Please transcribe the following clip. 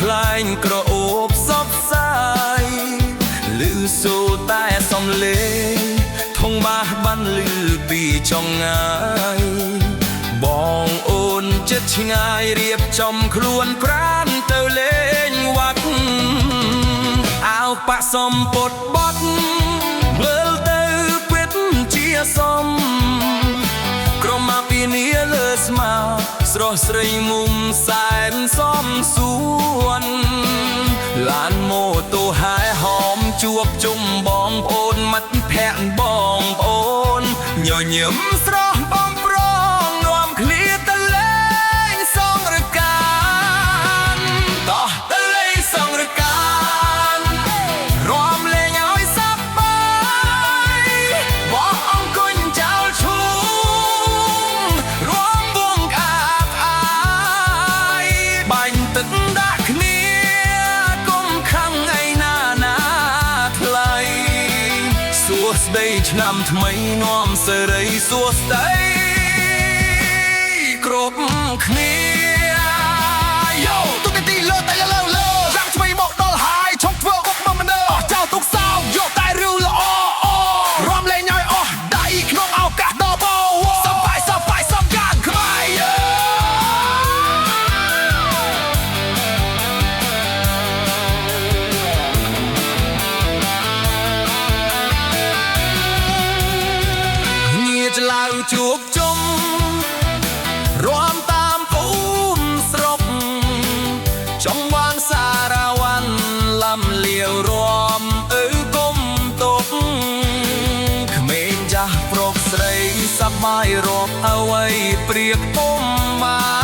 ខ្លែងក្រអូបសពសាយលឺសូរតែសំឡេងធុងបាសបានលឺពីចុងងាយបងអូនចិត្តឆ្ងាយរៀបចំខ្លួនប្រានទៅលេងវត្តអាវប៉ាក់សំពត់បត់មើលទៅពិតជាសមក្រុមមកពីនេះលើស្មាស្រស់ស្រីមុំសែនសំសួនឡានម៉ូតូហែហោមជួបជុំបងប្អូនមិត្តភក្តិបងប្អូនញញឹមស្រស់បំប្រងនាំគ្នាទៅលេងសង្រការតោះទៅលេងសង្រការរាំលេងឲ្យសប្បាយបោះអង្គុញចោលឈូងរាំវងក្អាកអាយបាញ់ទឹកដាក់គ្នាកុំខឹងឯណាណាថ្លៃសួស្ដីឆ្នាំថ្មីនាំសេរីសួស្ដីគ្រប់គ្នាយោទុកទីលើតែលើលើចាំថ្មីមកដល់ហើយឈប់ធ្វើអុកមកមនុស្សអស់ចោលទុកសោយកតែរឿងល្អរាំលេងឲ្យអស់ដៃក្នុងឱកាសដ៏បោសំបាយសំបាយសំកានខ្មែរងារច្លើជួបជុំរាំតាមភូមិស្រុកចង់វាងសារ៉ាវ៉ាន់លំលាវរាំគុំទុកក្មេងចាស់ប្រុសស្រីសប្បាយរកអ្វីព្រៀបពុំបាន